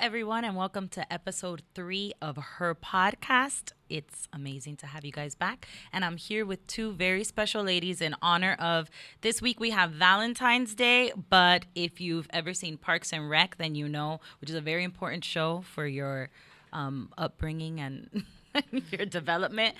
everyone, and welcome to episode 3 of her podcast. It's amazing to have you guys back. And I'm here with two very special ladies in honor of this week. We have Valentine's Day, but if you've ever seen Parks and Rec, then you know, which is a very important show for your upbringing and your development.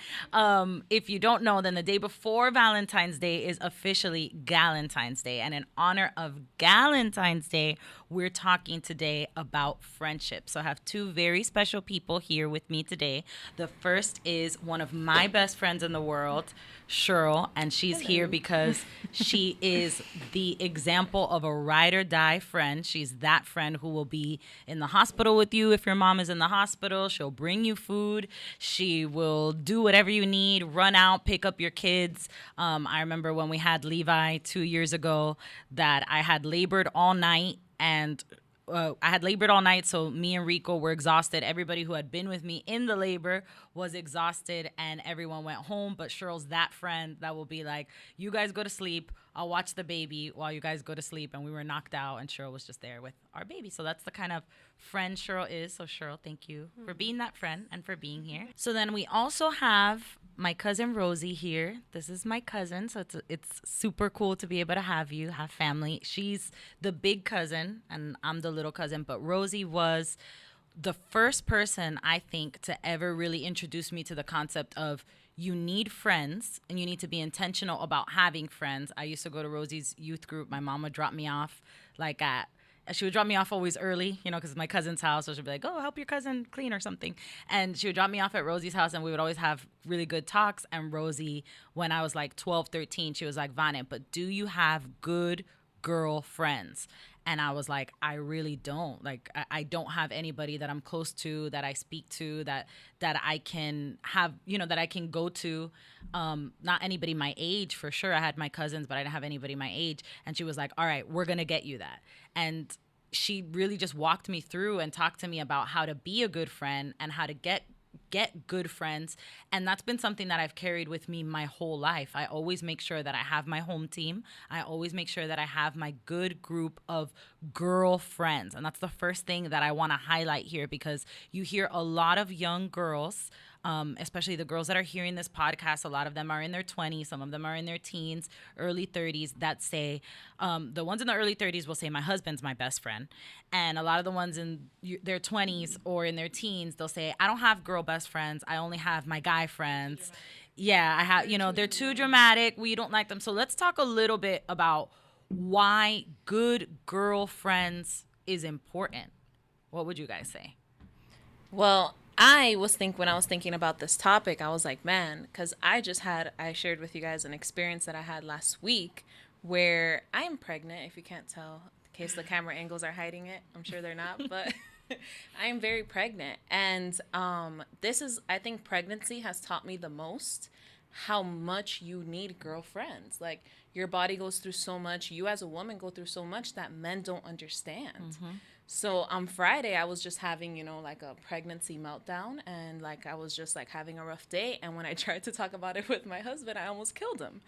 If you don't know, then the day before Valentine's Day is officially Galentine's Day. And in honor of Galentine's Day, we're talking today about friendship. So I have two very special people here with me today. The first is one of my best friends in the world, Cheryl, and she's here because she is the example of a ride or die friend. She's that friend who will be in the hospital with you if your mom is in the hospital. She'll bring you food. She will do whatever you need, run out, pick up your kids. I remember when we had Levi 2 years ago that I had labored all night. And so me and Rico were exhausted. Everybody who had been with me in the labor was exhausted, and everyone went home. But Cheryl's that friend that will be like, you guys go to sleep. I'll watch the baby while you guys go to sleep. And we were knocked out, and Cheryl was just there with our baby. So that's the kind of friend Cheryl is. So Cheryl, thank you for being that friend and for being here. So then we also have my cousin Rosie here. This is my cousin, so it's super cool to be able to have family. She's the big cousin, and I'm the little cousin. But Rosie was the first person, I think, to ever really introduce me to the concept of you need friends and you need to be intentional about having friends. I used to go to Rosie's youth group. My mom would drop me off she would drop me off always early, because it's my cousin's house. So she'd be like, oh, help your cousin clean or something. And she would drop me off at Rosie's house, and we would always have really good talks. And Rosie, when I was like 12, 13, she was like, Vanna, but do you have good girl friends? And I was like, I really don't. Like, I don't have anybody that I'm close to, that I speak to, that I can have, that I can go to. Not anybody my age, for sure. I had my cousins, but I didn't have anybody my age. And she was like, all right, we're going to get you that. And she really just walked me through and talked to me about how to be a good friend and how to get good friends. And that's been something that I've carried with me my whole life. I always make sure that I have my home team. I always make sure that I have my good group of girl friends. And that's the first thing that I want to highlight here, because you hear a lot of young girls, especially the girls that are hearing this podcast, a lot of them are in their 20s, some of them are in their teens, early 30s, that say, the ones in the early 30s will say, my husband's my best friend. And a lot of the ones in their 20s or in their teens, they'll say, I don't have girl best friends. I only have my guy friends. Yeah, I have, they're too dramatic. We don't like them. So let's talk a little bit about why good girl friends is important. What would you guys say? Well, when I was thinking about this topic, I was like, man, because I shared with you guys an experience that I had last week where I am pregnant, if you can't tell, in case the camera angles are hiding it. I'm sure they're not, but I am very pregnant. And I think pregnancy has taught me the most how much you need girlfriends. Like, your body goes through so much. You as a woman go through so much that men don't understand. Mm-hmm. So on Friday, I was just having, like a pregnancy meltdown, and like I was just like having a rough day. And when I tried to talk about it with my husband, I almost killed him,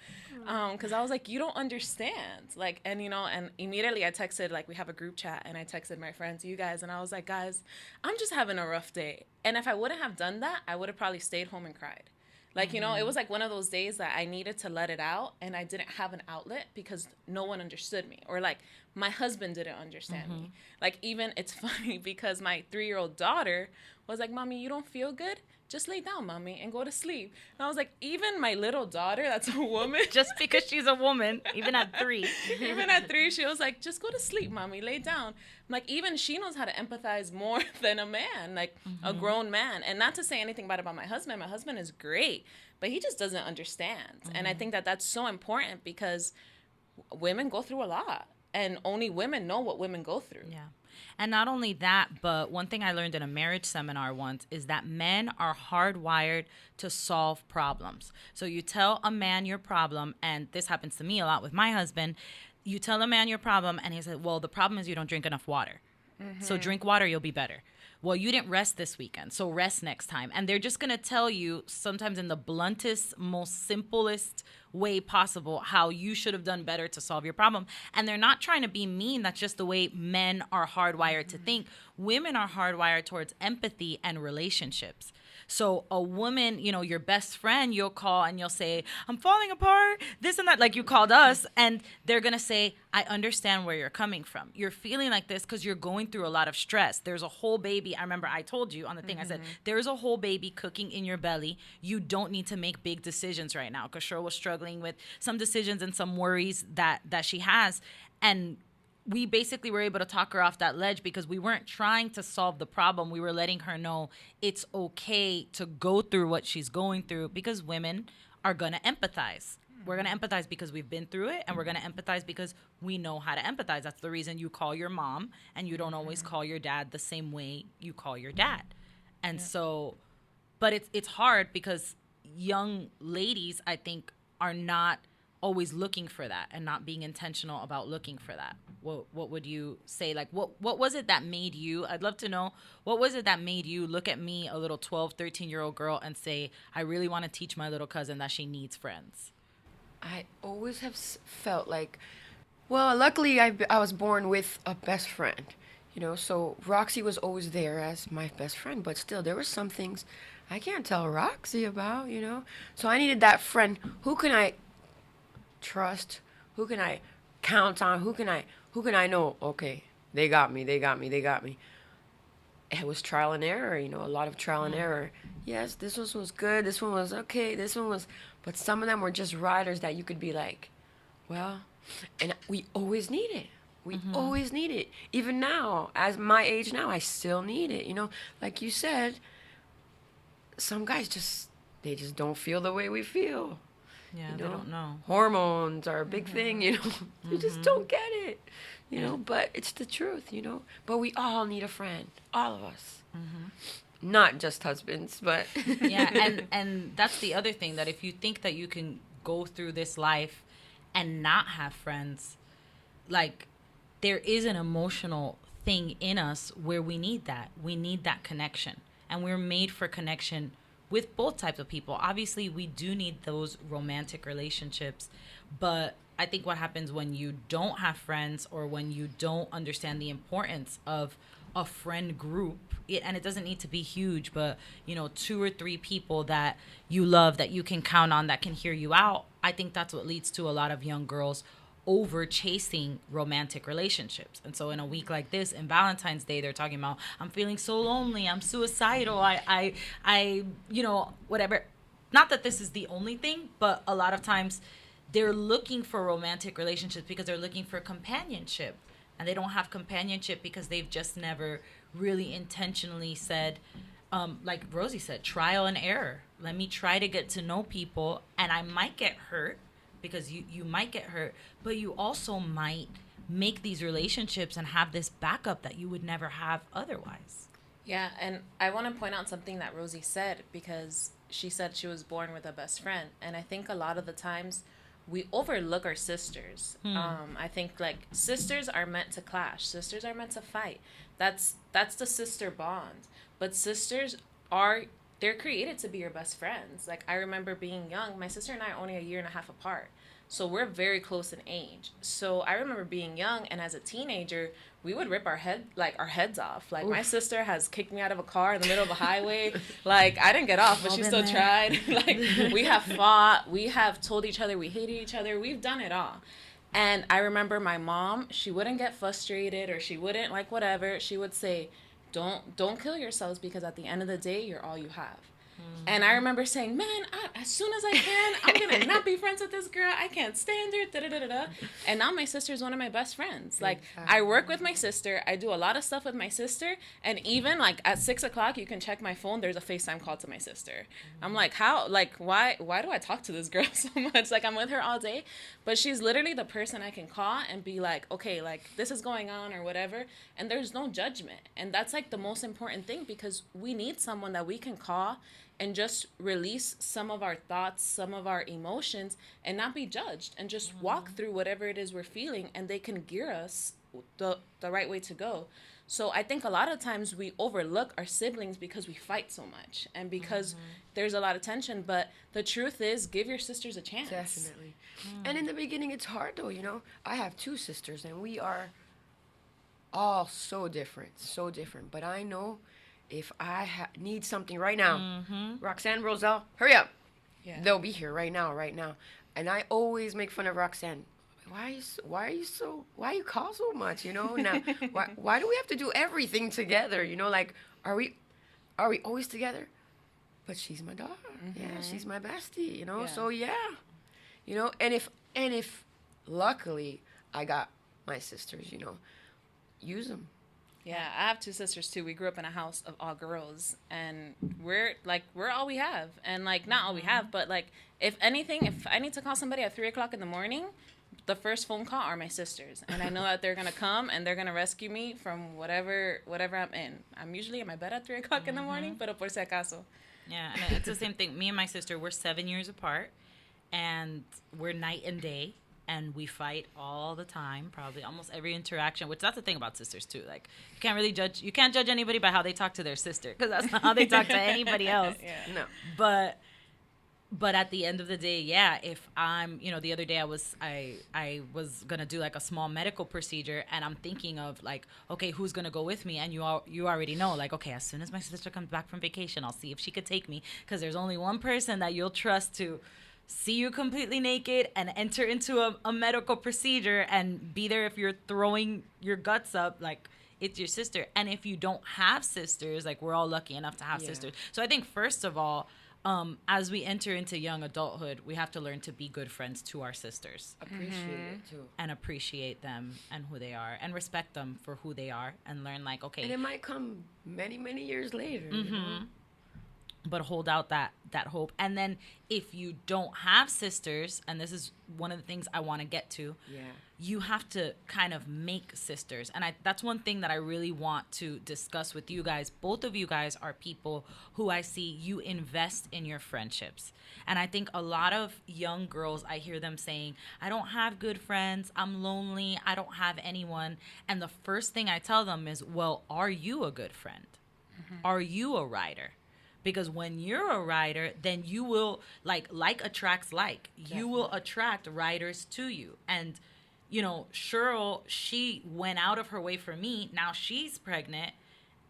because I was like, you don't understand. Like, and and immediately I texted, like, we have a group chat, and I texted my friends, you guys, and I was like, guys, I'm just having a rough day. And if I wouldn't have done that, I would have probably stayed home and cried. Like, it was like one of those days that I needed to let it out, and I didn't have an outlet because no one understood me, or like my husband didn't understand me. Like, even it's funny because my 3-year-old daughter was like, Mommy, you don't feel good? Just lay down, Mommy, and go to sleep. And I was like, even my little daughter, that's a woman. Just because she's a woman, even at 3. Even at 3, she was like, just go to sleep, Mommy, lay down. Like, even she knows how to empathize more than a man, like a grown man. And not to say anything bad about my husband. My husband is great, but he just doesn't understand. And I think that that's so important because women go through a lot. And only women know what women go through. Yeah. And not only that, but one thing I learned in a marriage seminar once is that men are hardwired to solve problems. So you tell a man your problem, and this happens to me a lot with my husband. You tell a man your problem, and he said, well, the problem is you don't drink enough water. So drink water, you'll be better. well, you didn't rest this weekend, so rest next time. And they're just going to tell you, sometimes in the bluntest, most simplest way possible, how you should have done better to solve your problem. And they're not trying to be mean. That's just the way men are hardwired to think. Women are hardwired towards empathy and relationships. So a woman, you know, your best friend, you'll call and you'll say, I'm falling apart, this and that, like you called us. And they're going to say, I understand where you're coming from. You're feeling like this because you're going through a lot of stress. There's a whole baby. I remember I told you on the thing, I said, there's a whole baby cooking in your belly. You don't need to make big decisions right now, because Cheryl was struggling with some decisions and some worries that she has. And we basically were able to talk her off that ledge because we weren't trying to solve the problem. We were letting her know it's okay to go through what she's going through, because women are going to empathize. We're going to empathize because we've been through it, and we're going to empathize because we know how to empathize. That's the reason you call your mom and you don't always call your dad the same way you call your dad. And so, but it's hard because young ladies, I think, are not always looking for that and not being intentional about looking for that. What would you say? Like, what was it that made you, I'd love to know, what was it that made you look at me, a little 12, 13-year-old girl, and say, I really want to teach my little cousin that she needs friends? I always have felt like, well, luckily I was born with a best friend, you know, so Roxy was always there as my best friend, but still there were some things I can't tell Roxy about, you know, so I needed that friend. Who can I trust? Who can I count on? Who can I know, okay, they got me. It was trial and error, you know, a lot of trial and error. Yes, this one was good, this one was okay, this one was, but some of them were just riders that you could be like, well, and we always need it. We always need it. Even now, as my age now, I still need it, you know. Like you said, some guys they just don't feel the way we feel. Yeah, You they don't know. Hormones are a big thing, you know. You just don't get it, you know. But it's the truth, you know. But we all need a friend, all of us. Not just husbands, but Yeah, and that's the other thing, that if you think that you can go through this life and not have friends, like, there is an emotional thing in us where we need that. We need that connection. And we're made for connection with both types of people. Obviously, we do need those romantic relationships, but I think what happens when you don't have friends, or when you don't understand the importance of a friend group, and it doesn't need to be huge, but, you know, 2 or 3 people that you love, that you can count on, that can hear you out. I think that's what leads to a lot of young girls over chasing romantic relationships. And so in a week like this, in Valentine's Day, they're talking about, I'm feeling so lonely, I'm suicidal, I you know, whatever. Not that this is the only thing, but a lot of times they're looking for romantic relationships because they're looking for companionship. And they don't have companionship because they've just never really intentionally said, like Rosie said, trial and error. Let me try to get to know people, and I might get hurt, because you might get hurt, but you also might make these relationships and have this backup that you would never have otherwise. Yeah, and I want to point out something that Rosie said, because she said she was born with a best friend. And I think a lot of the times we overlook our sisters. I think, like, sisters are meant to clash. Sisters are meant to fight. That's the sister bond. But sisters they're created to be your best friends. Like, I remember being young. My sister and I are only a year and a half apart. So we're very close in age. So I remember being young, and as a teenager, we would rip our heads off. Like, my sister has kicked me out of a car in the middle of a highway. Like, I didn't get off, but she still tried. Like, we have fought. We have told each other we hated each other. We've done it all. And I remember my mom, she wouldn't get frustrated, or she wouldn't, like, whatever. She would say, don't kill yourselves, because at the end of the day, you're all you have. And I remember saying, man, as soon as I can, I'm going to not be friends with this girl. I can't stand her. Da-da-da-da-da. And now my sister is one of my best friends. Like, I work with my sister. I do a lot of stuff with my sister. And even, like, at 6 o'clock, you can check my phone. There's a FaceTime call to my sister. I'm like, how? Like, why do I talk to this girl so much? Like, I'm with her all day. But she's literally the person I can call and be like, okay, like, this is going on or whatever. And there's no judgment. And that's, like, the most important thing, because we need someone that we can call and just release some of our thoughts, some of our emotions, and not be judged, and just walk through whatever it is we're feeling, and they can gear us the right way to go. So I think a lot of times we overlook our siblings because we fight so much and because there's a lot of tension. But the truth is, give your sisters a chance. Definitely. And in the beginning, it's hard though. I have two sisters, and we are all so different, so different. But I know if I need something right now, Roxanne, Roselle, hurry up. Yeah. They'll be here right now, right now. And I always make fun of Roxanne. Why you call so much? Now, why do we have to do everything together? Like, are we always together? But she's my daughter. Yeah, she's my bestie. Yeah. So yeah, and if luckily I got my sisters, use them. Yeah, I have two sisters too. We grew up in a house of all girls, and we're all we have, and like not all we have, but like if anything, if I need to call somebody at 3:00 in the morning, the first phone call are my sisters, and I know that they're gonna come and they're gonna rescue me from whatever I'm in. I'm usually in my bed at 3:00 in the morning, pero por si acaso. Yeah, and it's the same thing. Me and my sister, we're 7 years apart, and we're night and day, and we fight all the time, probably almost every interaction, which that's the thing about sisters too. Like, you can't judge anybody by how they talk to their sister, because that's not how they talk to anybody else. Yeah. No. But at the end of the day, yeah, if I'm, the other day I was going to do like a small medical procedure, and I'm thinking of like, okay, who's going to go with me? And you already know, like, okay, as soon as my sister comes back from vacation, I'll see if she could take me, because there's only one person that you'll trust to see you completely naked and enter into a medical procedure and be there if you're throwing your guts up, like, it's your sister. And if you don't have sisters, like, we're all lucky enough to have sisters. So I think, first of all, as we enter into young adulthood, we have to learn to be good friends to our sisters. Appreciate it too. And appreciate them and who they are, and respect them for who they are, and learn, like, okay. And it might come many, many years later. But hold out that hope. And then if you don't have sisters, and this is one of the things I want to get to, you have to kind of make sisters. And that's one thing that I really want to discuss with you guys. Both of you guys are people who I see you invest in your friendships. And I think a lot of young girls, I hear them saying, I don't have good friends, I'm lonely, I don't have anyone. And the first thing I tell them is, well, are you a good friend? Are you a rider? Because when you're a rider, then you will, like attracts like. Definitely. You will attract riders to you. And, Cheryl, she went out of her way for me. Now she's pregnant.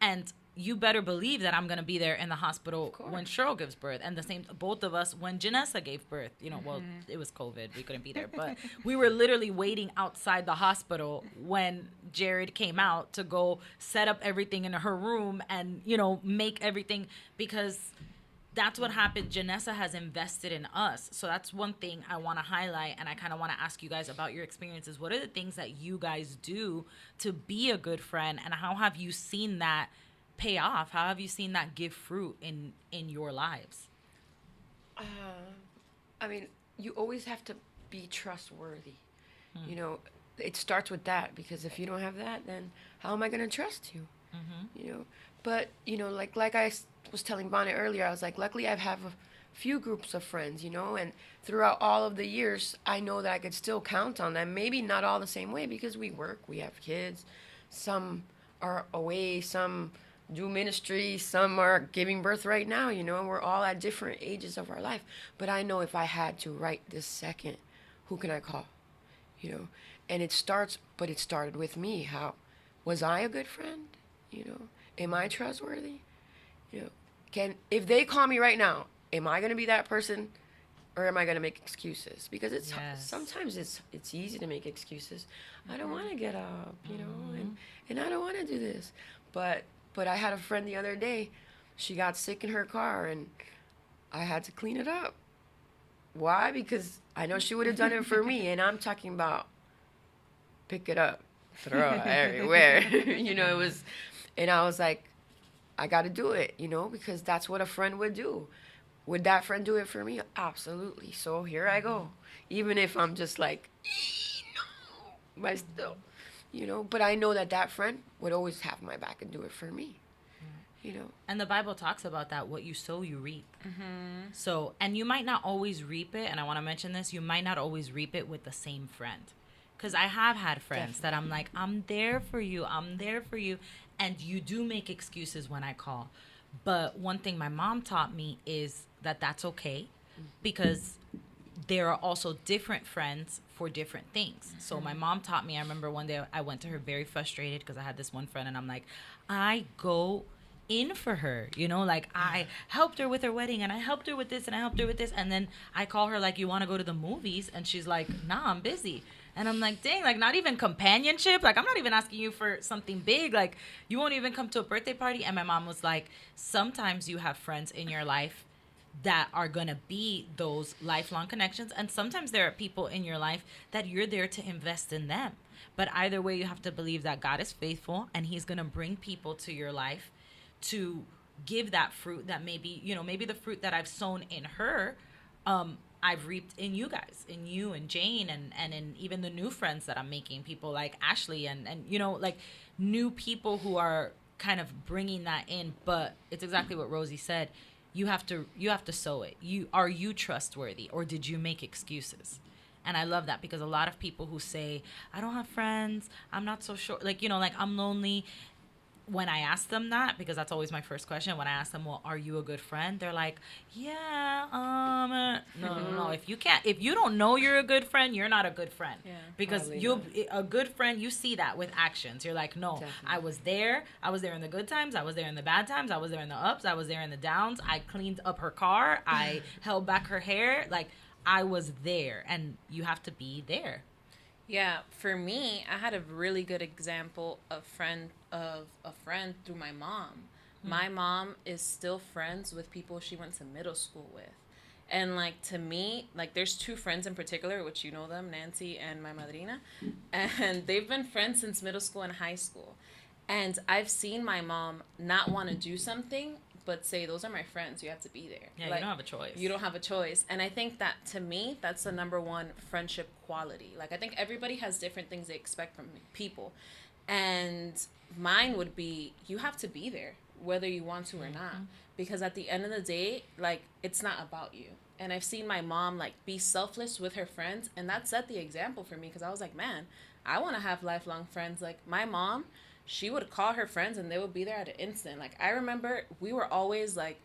And you better believe that I'm going to be there in the hospital when Cheryl gives birth. And the same, both of us, when Janessa gave birth. Well, it was COVID. We couldn't be there. But we were literally waiting outside the hospital when Jared came out to go set up everything in her room and, make everything, because that's what happened. Janessa has invested in us. So that's one thing I want to highlight, and I kind of want to ask you guys about your experiences. What are the things that you guys do to be a good friend, and how have you seen that pay off? How have you seen that give fruit in your lives? I mean, you always have to be trustworthy. It starts with that, because if you don't have that, then how am I going to trust you? But like I was telling Bonnet earlier, I was like, luckily I have a few groups of friends, and throughout all of the years, I know that I could still count on them. Maybe not all the same way, because we work, we have kids, some are away, some do ministry, some are giving birth right now, and we're all at different ages of our life. But I know if I had to right this second, who can I call? And it started with me. How was I a good friend? Am I trustworthy? If they call me right now, am I going to be that person, or am I going to make excuses? Because sometimes it's easy to make excuses. I don't want to get up, and I don't want to do this. But I had a friend the other day. She got sick in her car, and I had to clean it up. Why? Because I know she would have done it for me, and I'm talking about pick it up, throw it everywhere. It was, and I was like, I got to do it, because that's what a friend would do. Would that friend do it for me? Absolutely. So here I go. Even if I'm just like, no, but still, but I know that friend would always have my back and do it for me. And the Bible talks about that. What you sow, you reap. So, and you might not always reap it. And I want to mention this. You might not always reap it with the same friend. Because I have had friends that I'm like, I'm there for you. I'm there for you. And you do make excuses when I call. But one thing my mom taught me is that that's okay, because there are also different friends for different things. So my mom taught me, I remember one day I went to her very frustrated because I had this one friend, and I'm like, I go in for her, you know, like I helped her with her wedding, and I helped her with this, and I helped her with this, and then I call her like, you want to go to the movies? And she's like, nah, I'm busy. And I'm like, dang, like not even companionship. Like I'm not even asking you for something big. Like you won't even come to a birthday party. And my mom was like, sometimes you have friends in your life that are going to be those lifelong connections. And sometimes there are people in your life that you're there to invest in them. But either way, you have to believe that God is faithful, and he's going to bring people to your life to give that fruit that maybe, you know, maybe the fruit that I've sown in her, I've reaped in you guys, in you and Jane, and in even the new friends that I'm making, people like Ashley and you know, like new people who are kind of bringing that in. But it's exactly what Rosie said. You have to sow it. Are you trustworthy, or did you make excuses? And I love that, because a lot of people who say, I don't have friends, I'm not so sure, like, you know, like I'm lonely. When I ask them that, because that's always my first question, when I ask them, well, are you a good friend? They're like, yeah, no. If you don't know you're a good friend, you're not a good friend. Yeah, because a good friend, you see that with actions. You're like, no, definitely. I was there in the good times, I was there in the bad times, I was there in the ups, I was there in the downs, I cleaned up her car, I held back her hair, like I was there, and you have to be there. Yeah, for me, I had a really good example of a friend through my mom. My mom is still friends with people she went to middle school with. And like, to me, like there's two friends in particular, which you know them, Nancy and my madrina, and they've been friends since middle school and high school. And I've seen my mom not want to do something, but say, those are my friends, you have to be there. Yeah, like, you don't have a choice. You don't have a choice. And I think that, to me, that's the number one friendship quality. Like, I think everybody has different things they expect from people. And mine would be, you have to be there, whether you want to or not. Because at the end of the day, like, it's not about you. And I've seen my mom, like, be selfless with her friends, and that set the example for me, because I was like, man, I want to have lifelong friends. Like, my mom, she would call her friends and they would be there at an instant. Like, I remember we were always like,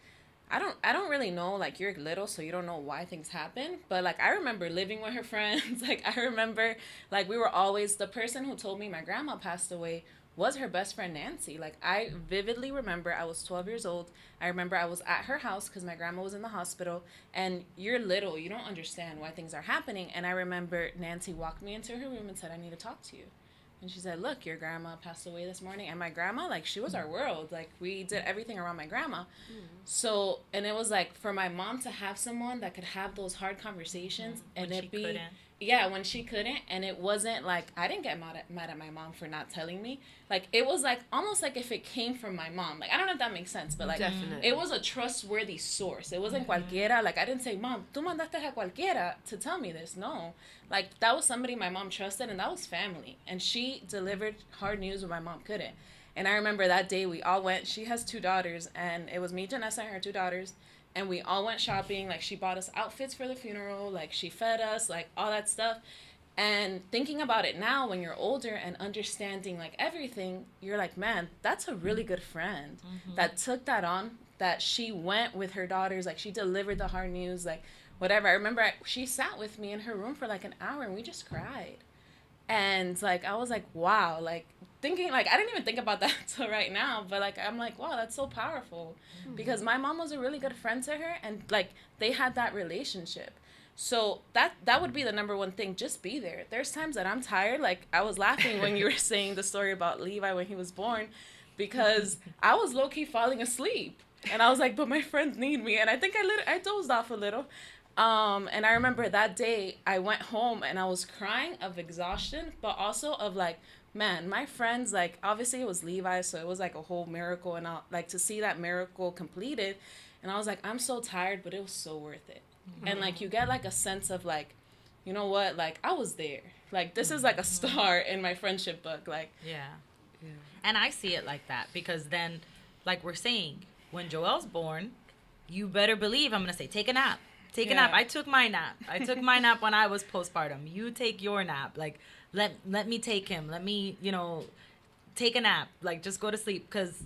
I don't really know, like, you're little, so you don't know why things happen. But like, I remember living with her friends. Like, I remember, like, we were always, the person who told me my grandma passed away was her best friend, Nancy. Like, I vividly remember I was 12 years old. I remember I was at her house because my grandma was in the hospital, and you're little, you don't understand why things are happening. And I remember Nancy walked me into her room and said, I need to talk to you. And she said, look, your grandma passed away this morning. And my grandma, like, she was our world. Like, we did everything around my grandma. So, and it was like, for my mom to have someone that could have those hard conversations and when it be, couldn't. Yeah, when she couldn't. And it wasn't like, I didn't get mad at my mom for not telling me. Like, it was like, almost like if it came from my mom. Like, I don't know if that makes sense, but like, definitely. It was a trustworthy source. It wasn't cualquiera. Like, I didn't say, Mom, tú mandaste a cualquiera to tell me this. No. Like, that was somebody my mom trusted, and that was family. And she delivered hard news when my mom couldn't. And I remember that day we all went. She has 2 daughters, and it was me, Janessa, and her 2 daughters. And we all went shopping. Like, she bought us outfits for the funeral. Like, she fed us, like, all that stuff. And thinking about it now, when you're older and understanding, like, everything, you're like, man, that's a really good friend that took that on, that she went with her daughters. Like, she delivered the hard news, like, whatever. I remember she sat with me in her room for, like, an hour, and we just cried. And, like, I was like, wow, like, thinking, like, I didn't even think about that until right now, but, like, I'm like, wow, that's so powerful, because my mom was a really good friend to her, and, like, they had that relationship. So that would be the number one thing, just be there. There's times that I'm tired, like, I was laughing when you were saying the story about Levi when he was born, because I was low-key falling asleep, and I was like, but my friends need me, and I think I dozed off a little. And I remember that day I went home and I was crying of exhaustion, but also of like, man, my friends, like, obviously it was Levi, so it was like a whole miracle, and like, to see that miracle completed, and I was like, I'm so tired, but it was so worth it. And like, you get like a sense of like, you know what, like, I was there, like, this is like a star in my friendship book, like. Yeah. And I see it like that, because then, like we're saying, when Joel's born, you better believe I'm gonna say, take a nap. Take a nap. I took my nap. I took my nap when I was postpartum. You take your nap. Like, let me take him. Let me, you know, take a nap, like just go to sleep, because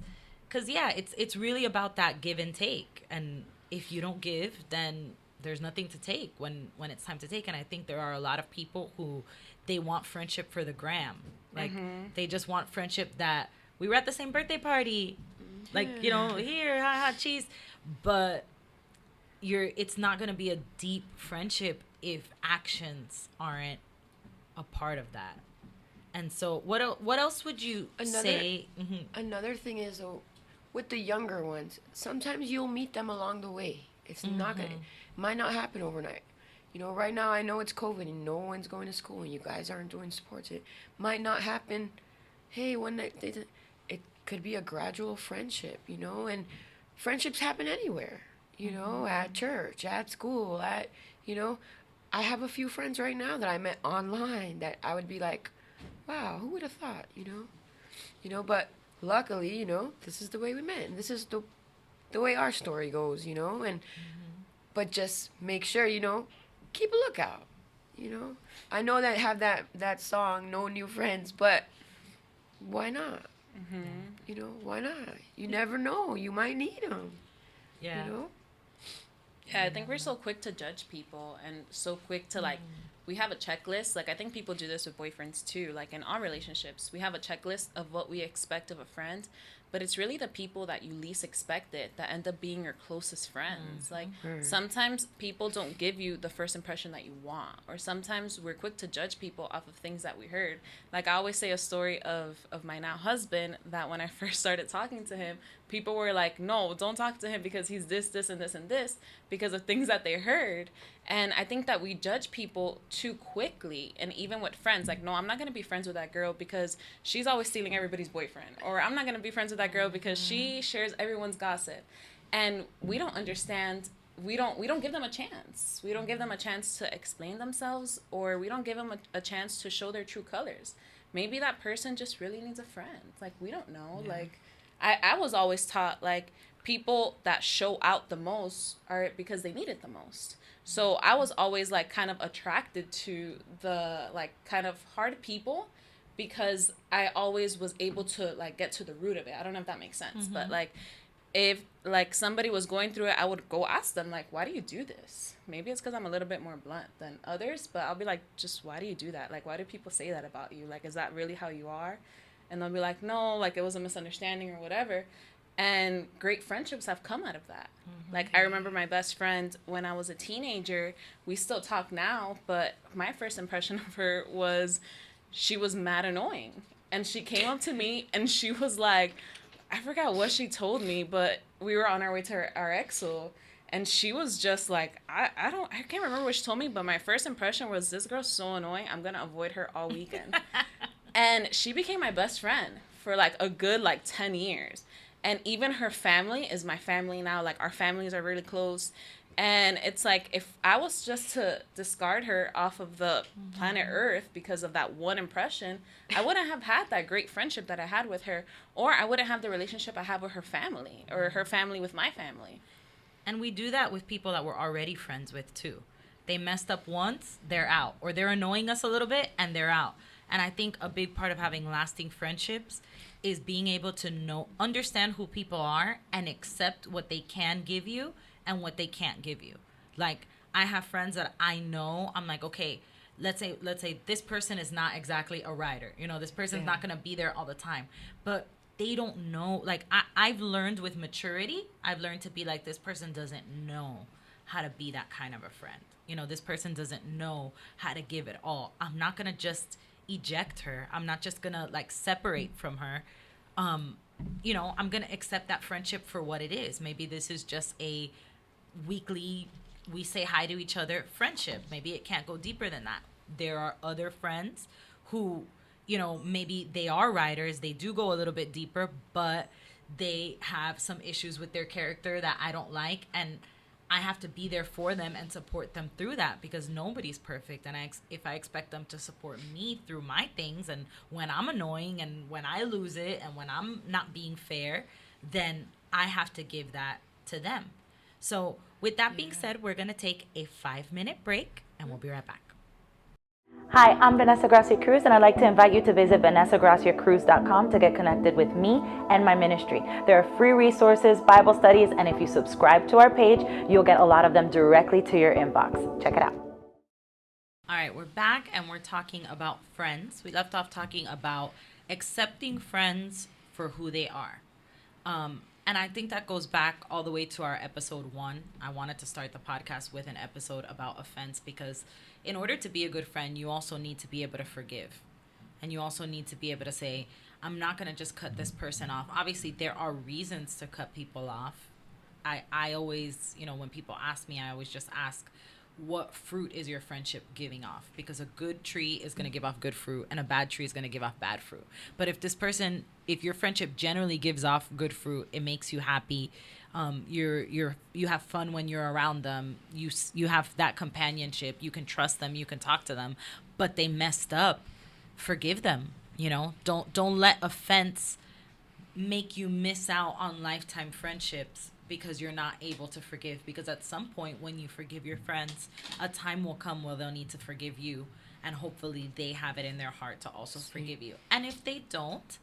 yeah, it's really about that give and take. And if you don't give, then there's nothing to take when it's time to take. And I think there are a lot of people who they want friendship for the gram, like they just want friendship that we were at the same birthday party, like, you know, here, hot cheese. But it's not going to be a deep friendship if actions aren't a part of that. And so what else would you say? Another thing is, with the younger ones, sometimes you'll meet them along the way. It's not gonna, might not happen overnight. You know, right now I know it's COVID and no one's going to school and you guys aren't doing sports. It might not happen. Hey, one night it could be a gradual friendship, you know, and friendships happen anywhere. You know, at church, at school, you know, I have a few friends right now that I met online that I would be like, wow, who would have thought, you know, but luckily, you know, this is the way we met, and this is the way our story goes, you know, and but just make sure, you know, keep a lookout, you know. I know that have that song, No New Friends, but why not? You know, why not? You never know, you might need them. Yeah. You know. Yeah, I think we're so quick to judge people and so quick to like, we have a checklist. Like, I think people do this with boyfriends too. Like, in all relationships, we have a checklist of what we expect of a friend, but it's really the people that you least expect it that end up being your closest friends. Like, sometimes people don't give you the first impression that you want, or sometimes we're quick to judge people off of things that we heard. Like, I always say a story of my now husband, that when I first started talking to him, people were like, no, don't talk to him because he's this, this, and this, and this, because of things that they heard. And I think that we judge people too quickly. And even with friends, like, no, I'm not going to be friends with that girl because she's always stealing everybody's boyfriend. Or I'm not going to be friends with that girl because she shares everyone's gossip. And we don't understand. We don't give them a chance. We don't give them a chance to explain themselves, or we don't give them a chance to show their true colors. Maybe that person just really needs a friend. Like, we don't know. Yeah. Like, I was always taught, like, people that show out the most are because they need it the most. So I was always, like, kind of attracted to the, like, kind of hard people because I always was able to, like, get to the root of it. I don't know if that makes sense. But, like, if, like, somebody was going through it, I would go ask them, like, why do you do this? Maybe it's because I'm a little bit more blunt than others, but I'll be like, just why do you do that? Like, why do people say that about you? Like, is that really how you are? And they'll be like, no, like, it was a misunderstanding or whatever. And great friendships have come out of that. Like, I remember my best friend when I was a teenager. We still talk now, but my first impression of her was she was mad annoying. And she came up to me and she was like, I forgot what she told me, but we were on our way to our exo. And she was just like, I can't remember what she told me, but my first impression was, this girl's so annoying, I'm going to avoid her all weekend. And she became my best friend for, like, a good, like, 10 years. And even her family is my family now. Like, our families are really close. And it's like, if I was just to discard her off of the planet Earth because of that one impression, I wouldn't have had that great friendship that I had with her, or I wouldn't have the relationship I have with her family, or her family with my family. And we do that with people that we're already friends with, too. They messed up once, they're out. Or they're annoying us a little bit, and they're out. And I think a big part of having lasting friendships is being able to understand who people are and accept what they can give you and what they can't give you. Like, I have friends that I know, I'm like, okay, let's say this person is not exactly a rider. You know, this person's not going to be there all the time. But they don't know. Like, I've learned with maturity, I've learned to be like, this person doesn't know how to be that kind of a friend. You know, this person doesn't know how to give it all. I'm not going to just eject her. I'm not just gonna, like, separate from her. You know, I'm gonna accept that friendship for what it is. Maybe this is just a weekly, we say hi to each other friendship. Maybe it can't go deeper than that. There are other friends who, you know, maybe they are writers, they do go a little bit deeper, but they have some issues with their character that I don't like, and I have to be there for them and support them through that, because nobody's perfect. And if I expect them to support me through my things, and when I'm annoying and when I lose it and when I'm not being fair, then I have to give that to them. So with that being said, we're going to take a 5-minute break and we'll be right back. Hi, I'm Vanessa Gracia Cruz, and I'd like to invite you to visit vanessagraciacruz.com to get connected with me and my ministry. There are free resources, Bible studies, and if you subscribe to our page, you'll get a lot of them directly to your inbox. Check it out. All right, we're back, and we're talking about friends. We left off talking about accepting friends for who they are. And I think that goes back all the way to our episode 1. I wanted to start the podcast with an episode about offense because in order to be a good friend, you also need to be able to forgive. And you also need to be able to say, I'm not going to just cut this person off. Obviously, there are reasons to cut people off. I always, when people ask me, I always just ask, what fruit is your friendship giving off? Because a good tree is going to give off good fruit and a bad tree is going to give off bad fruit. But if your friendship generally gives off good fruit, it makes you happy. You have fun when you're around them. You have that companionship. You can trust them. You can talk to them. But they messed up. Forgive them. Don't let offense make you miss out on lifetime friendships because you're not able to forgive. Because at some point when you forgive your friends, a time will come where they'll need to forgive you. And hopefully they have it in their heart to also forgive you. And if they don't,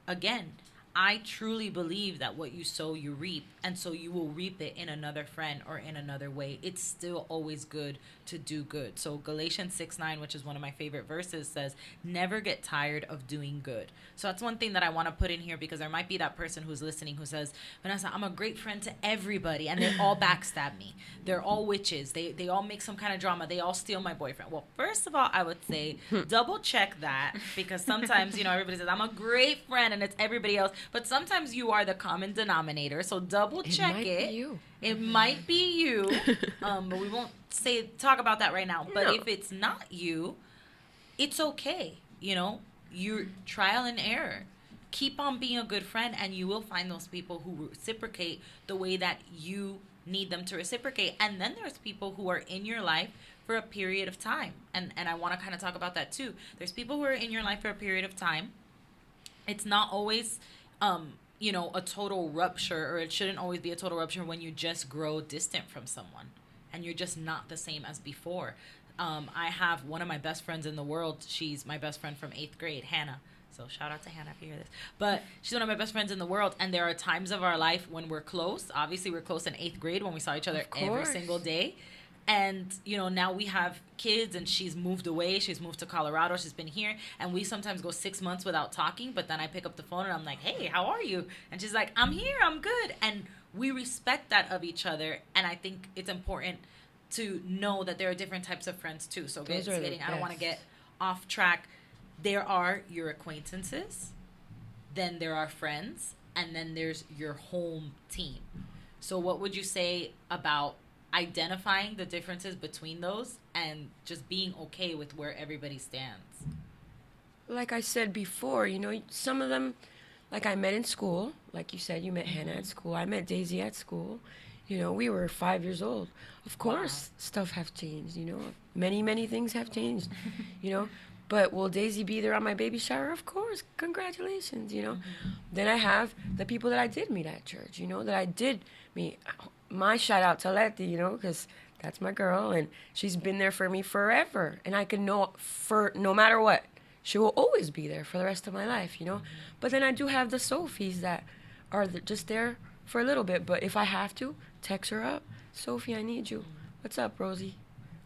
again, I truly believe that what you sow, you reap. And so you will reap it in another friend or in another way. It's still always good to do good. So Galatians 6:9, which is one of my favorite verses, says, never get tired of doing good. So that's one thing that I want to put in here because there might be that person who's listening who says, Vanessa, I'm a great friend to everybody. And they all backstab me. They're all witches. They all make some kind of drama. They all steal my boyfriend. Well, first of all, I would say double check that because sometimes, everybody says, I'm a great friend and it's everybody else. But sometimes you are the common denominator. So double check it. It might be you. It might be you. But we won't talk about that right now. But No. if it's not you, it's okay. You're trial and error. Keep on being a good friend and you will find those people who reciprocate the way that you need them to reciprocate. And then there's people who are in your life for a period of time. And I want to kind of talk about that too. There's people who are in your life for a period of time. It's not always a total rupture, or it shouldn't always be a total rupture when you just grow distant from someone and you're just not the same as before. I have one of my best friends in the world. She's my best friend from 8th grade, Hannah. So shout out to Hannah if you hear this. But she's one of my best friends in the world. And there are times of our life when we're close. Obviously, we're close in 8th grade when we saw each other every single day. And, now we have kids and she's moved away. She's moved to Colorado. She's been here. And we sometimes go 6 months without talking. But then I pick up the phone and I'm like, hey, how are you? And she's like, I'm here. I'm good. And we respect that of each other. And I think it's important to know that there are different types of friends too. So I don't want to get off track. There are your acquaintances. Then there are friends. And then there's your home team. So what would you say about identifying the differences between those and just being okay with where everybody stands? Like I said before, some of them, like I met in school. Like you said, you met Hannah at school. I met Daisy at school. We were 5 years old. Of course, stuff have changed, Many, many things have changed, But will Daisy be there on my baby shower? Of course. Congratulations, Then I have the people that I did meet at church, that I did meet. My shout out to Letty, because that's my girl, and she's been there for me forever. And I can know for no matter what, she will always be there for the rest of my life, But then I do have the Sophies that are just there for a little bit. But if I have to, text her up. Sophie, I need you. What's up, Rosie?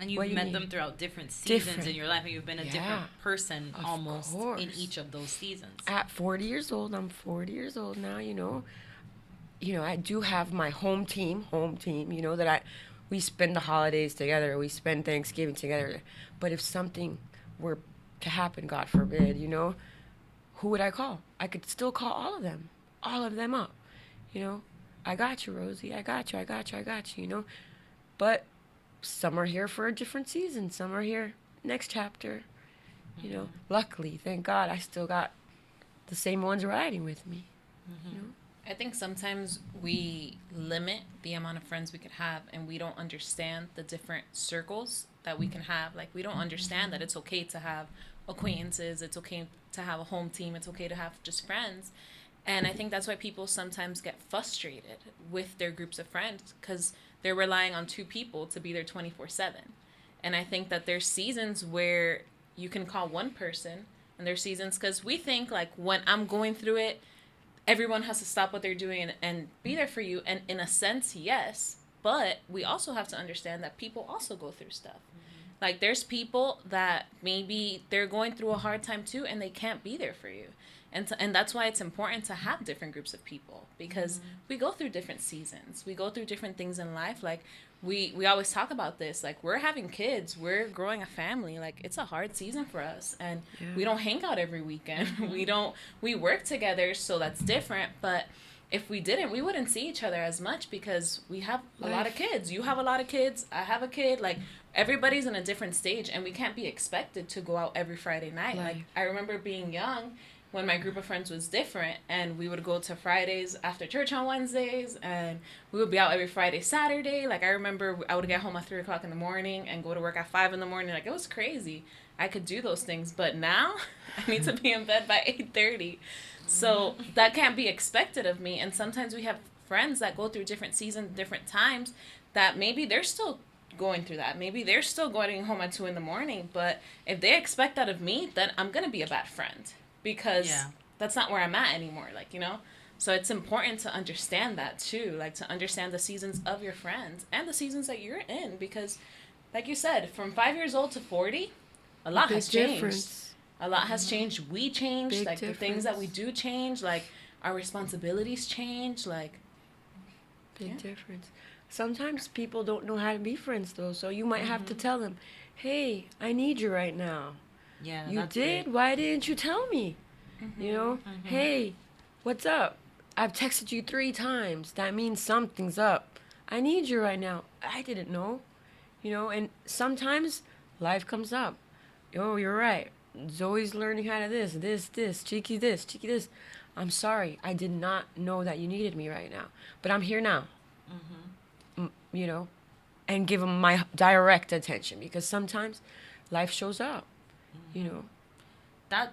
And you've met them throughout different seasons in your life, and you've been a different person almost in each of those seasons. At 40 years old, I'm 40 years old now, I do have my home team, that we spend the holidays together, we spend Thanksgiving together. But if something were to happen, God forbid, who would I call? I could still call all of them up, I got you, Rosie, I got you, But some are here for a different season, some are here next chapter, Luckily, thank God, I still got the same ones riding with me, I think sometimes we limit the amount of friends we could have and we don't understand the different circles that we can have. Like, we don't understand that it's okay to have acquaintances, it's okay to have a home team, it's okay to have just friends. And I think that's why people sometimes get frustrated with their groups of friends because they're relying on two people to be there 24/7. And I think that there's seasons where you can call one person and their seasons, because we think like when I'm going through it, everyone has to stop what they're doing and be there for you. And in a sense, yes, but we also have to understand that people also go through stuff. Like there's people that maybe they're going through a hard time too, and they can't be there for you. And that's why it's important to have different groups of people, because we go through different seasons. We go through different things in life. Like we always talk about this. Like we're having kids. We're growing a family. Like it's a hard season for us. And we don't hang out every weekend. We work together, so that's different. But if we didn't, we wouldn't see each other as much, because we have a lot of kids. You have a lot of kids. I have a kid. Like everybody's in a different stage, and we can't be expected to go out every Friday night. Like I remember being young, when my group of friends was different, and we would go to Fridays after church on Wednesdays, and we would be out every Friday, Saturday. Like I remember I would get home at 3 o'clock in the morning and go to work at 5 in the morning. Like it was crazy. I could do those things, but now I need to be in bed by 8:30. So that can't be expected of me. And sometimes we have friends that go through different seasons, different times, that maybe they're still going through that. Maybe they're still going home at 2 in the morning. But if they expect that of me, then I'm going to be a bad friend, because that's not where I'm at anymore. Like, you know, so it's important to understand that too. Like to understand the seasons of your friends and the seasons that you're in, because like you said, from 5 years old to 40, a lot has changed. A lot has changed. We changed. Big like difference. The things that we do change. Like our responsibilities change. Like big difference. Sometimes people don't know how to be friends though. So you might have to tell them, "Hey, I need you right now." Yeah, you did? Great. Why didn't you tell me? You know, hey, what's up? I've texted you 3 times. That means something's up. I need you right now. I didn't know. You know, and sometimes life comes up. Oh, you're right. Zoe's learning how to this, cheeky this. I'm sorry. I did not know that you needed me right now. But I'm here now. You know, and give them my direct attention, because sometimes life shows up, you know.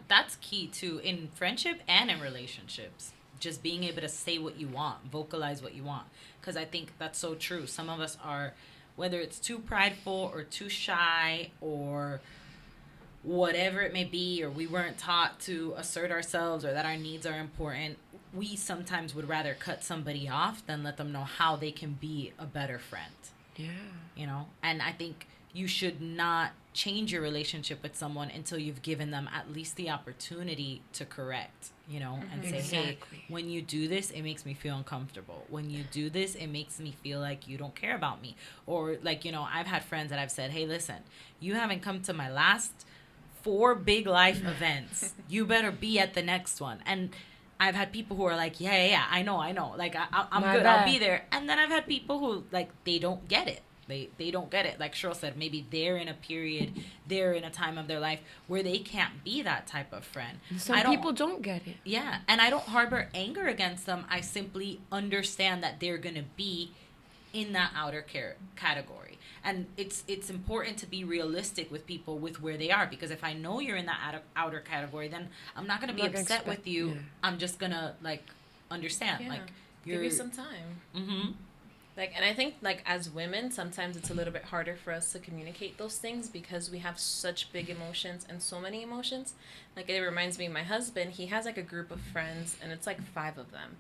That's key too, in friendship and in relationships. Just being able to say what you want, vocalize what you want. Because I think that's so true. Some of us are, whether it's too prideful or too shy or whatever it may be, or we weren't taught to assert ourselves or that our needs are important, we sometimes would rather cut somebody off than let them know how they can be a better friend. Yeah. You know, and I think you should not change your relationship with someone until you've given them at least the opportunity to correct, you know, and say, hey, when you do this, it makes me feel uncomfortable. When you do this, it makes me feel like you don't care about me. Or like, you know, I've had friends that I've said, hey, listen, you haven't come to my last 4 big life events. You better be at the next one. And I've had people who are like, yeah, I know. Like, I'm good. I'll be there. And then I've had people who, like, they don't get it. They don't get it. Like Cheryl said, maybe they're in a period, they're in a time of their life where they can't be that type of friend. Some people don't get it. Yeah. And I don't harbor anger against them. I simply understand that they're going to be in that outer category. And it's important to be realistic with people with where they are, because if I know you're in that outer category, then I'm not going to be upset with you. Yeah. I'm just going to, like, understand. Yeah. Like, give you some time. Like, and I think, like, as women, sometimes it's a little bit harder for us to communicate those things because we have such big emotions and so many emotions. Like, it reminds me of my husband. He has, like, a group of friends, and it's, like, 5 of them.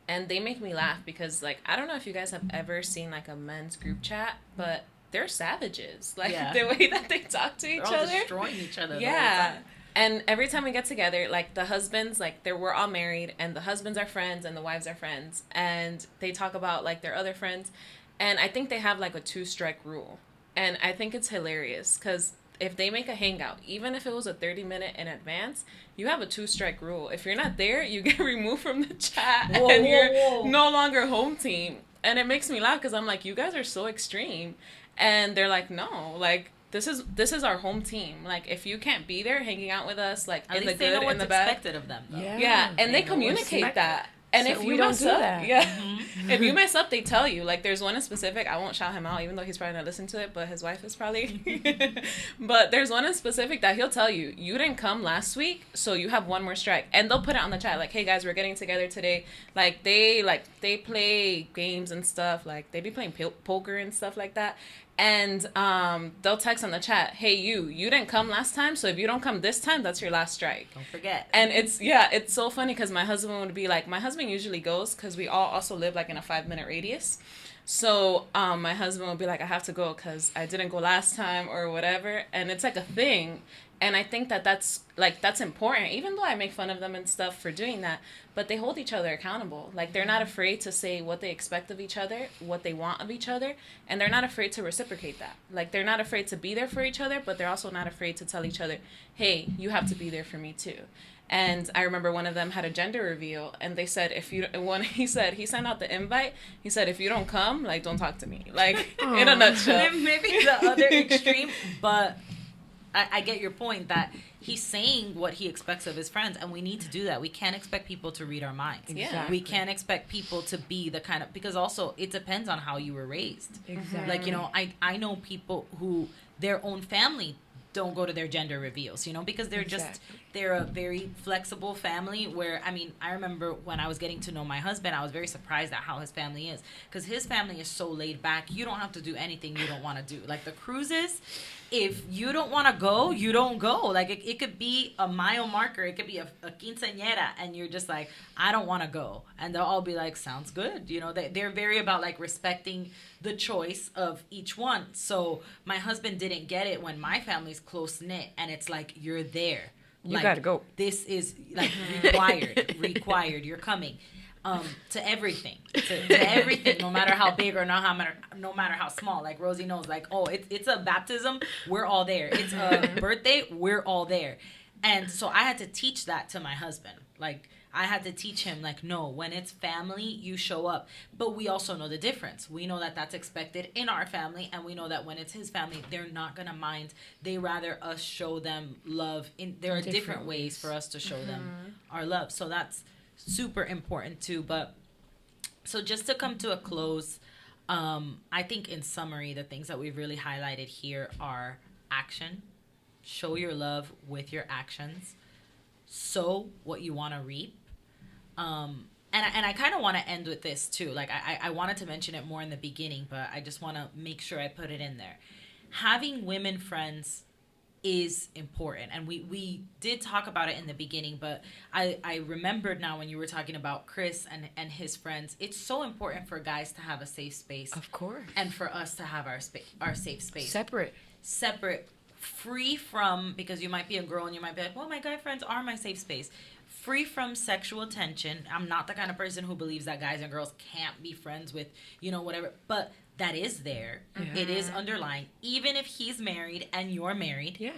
And they make me laugh because, like, I don't know if you guys have ever seen, like, a men's group chat, but they're savages. Like, the way that they talk to each other. They're all destroying each other. Yeah. And every time we get together, like, the husbands, like, we're all married, and the husbands are friends, and the wives are friends. And they talk about, like, their other friends. And I think they have, like, a 2-strike rule. And I think it's hilarious, because if they make a hangout, even if it was a 30-minute in advance, you have a 2-strike rule. If you're not there, you get removed from the chat, and you're no longer home team. And it makes me laugh, because I'm like, you guys are so extreme. And they're like, no, like, this is our home team. Like, if you can't be there hanging out with us, like, in the good and the bad, expected of them, though. Yeah, and they communicate that. And so if you mess up, if you mess up, they tell you. Like, there's one in specific. I won't shout him out, even though he's probably not listening to it, but his wife is probably. But there's one in specific that he'll tell you, you didn't come last week, so you have 1 more strike. And they'll put it on the chat, like, hey guys, we're getting together today. They play games and stuff. Like, they be playing poker and stuff like that. And they'll text on the chat, hey, you didn't come last time, so if you don't come this time, that's your last strike. Don't forget. And it's so funny because my husband would be like, my husband usually goes because we all also live like in a 5-minute radius. So my husband would be like, I have to go because I didn't go last time or whatever. And it's like a thing. And I think that's important, even though I make fun of them and stuff for doing that. But they hold each other accountable. Like, they're not afraid to say what they expect of each other, what they want of each other. And they're not afraid to reciprocate that. Like, they're not afraid to be there for each other, but they're also not afraid to tell each other, hey, you have to be there for me too. And I remember one of them had a gender reveal, and they said, he sent out the invite, he said, if you don't come, like, don't talk to me. Like, in a nutshell. Maybe the other extreme, but I get your point that he's saying what he expects of his friends, and we need to do that. We can't expect people to read our minds. Exactly. We can't expect people to be the kind of, because also it depends on how you were raised. Exactly. Like, I know people who their own family don't go to their gender reveals, because they're they're a very flexible family where, I remember when I was getting to know my husband, I was very surprised at how his family is, because his family is so laid back. You don't have to do anything you don't want to do. Like the cruises, if you don't want to go, you don't go. Like it could be a mile marker, it could be a quinceañera, and you're just like, I don't want to go, and they'll all be like, sounds good. They're very about like respecting the choice of each one. So my husband didn't get it when my family's close knit, and it's like, you're there. You gotta go. This is like required. You're coming. To everything, to everything, no matter how big or no matter how small. Like Rosie knows, like, oh, it's a baptism, we're all there. It's a birthday, we're all there. And so I had to teach that to my husband. Like, I had to teach him, like, no, when it's family, you show up. But we also know the difference. We know that that's expected in our family, and we know that when it's his family, they're not going to mind. They rather us show them love. There are different ways for us to show them our love. So that's super important too. But so just to come to a close, I think in summary, the things that we've really highlighted here are action. Show your love with your actions. Sow what you want to reap. And I kind of want to end with this too. Like I wanted to mention it more in the beginning, but I just want to make sure I put it in there. Having women friends is important, and we did talk about it in the beginning, but I remembered now when you were talking about Chris and his friends, it's so important for guys to have a safe space, Of course. and for us to have our safe space, Separate. Free from, because you might be a girl and you might be like, well, my guy friends are my safe space, free from sexual tension. I'm not the kind of person who believes that guys and girls can't be friends with, whatever, but that is there. Yeah. It is underlying. Even if he's married and you're married, Yeah.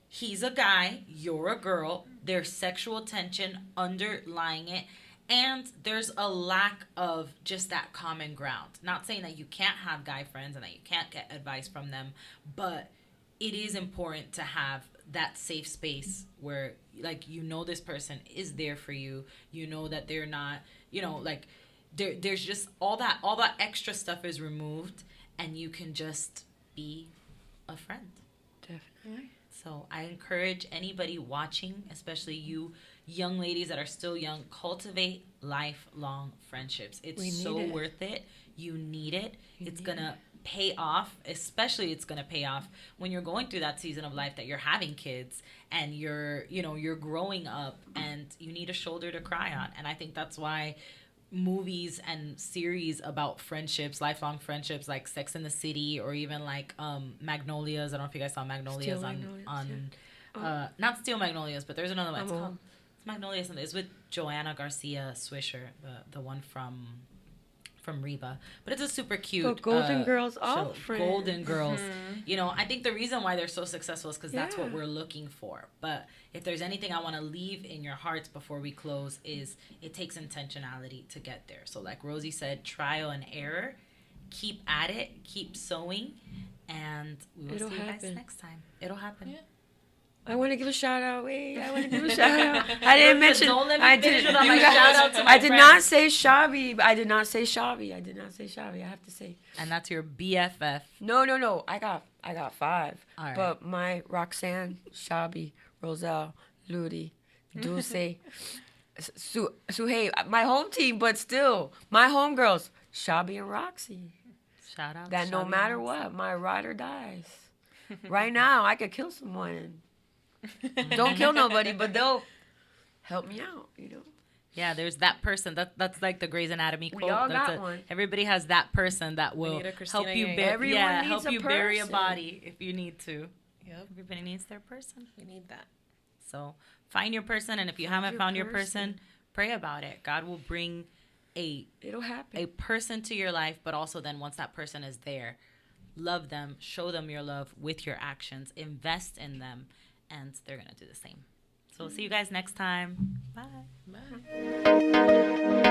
he's a guy, you're a girl, there's sexual tension underlying it, and there's a lack of just that common ground. Not saying that you can't have guy friends and that you can't get advice from them, but it is important to have that safe space where, like, this person is there for you. That they're not, like, there's just all that extra stuff is removed, and you can just be a friend. Definitely. So I encourage anybody watching, especially you young ladies that are still young, cultivate lifelong friendships. It's so worth it. You need it. It's going to pay off, especially it's going to pay off when you're going through that season of life that you're having kids and you're growing up and you need a shoulder to cry on. And I think that's why movies and series about friendships, lifelong friendships, like Sex and the City, or even like Magnolias. I don't know if you guys saw Magnolias not Steel Magnolias, but there's another one. It's Magnolias, and it's with Joanna Garcia Swisher, the one from Reba, but it's a super cute Golden Girls, all show. friends. Golden Girls. I think the reason why they're so successful is because that's what we're looking for. But if there's anything I want to leave in your hearts before we close, is it takes intentionality to get there. So like Rosie said, trial and error, keep at it, keep sowing, and we will see you guys next time. It'll happen. Yeah. I want to give a shout out. I didn't mention. Don't let me I finish did. without my shout out to my I did friends. not say Shabi. I did not say Shabi. I have to say. And that's your BFF. No. I got 5. All right. But my Roxanne, Shabi, Roselle, Ludi, Dulce, Suhey, my home team, but still my homegirls, Shabi and Roxy. Shout out. that no shout matter outs. what, my ride or dies. Right now, I could kill someone. Don't kill nobody, but they'll help me out, you know. Yeah, there's that person. That's like the Grey's Anatomy quote. all That's got one. Everybody has that person that will need a Christina help you. Yang. Everyone Yeah, needs help a you bury a person. body if you need to. Yep. Everybody needs their person. We need that. So find your person, and if you haven't your found your person. person, pray about it. God will bring It'll happen. a person to your life, but also then once that person is there, love them, show them your love with your actions, invest in them, and they're gonna do the same. So we'll see you guys next time. Bye. Bye.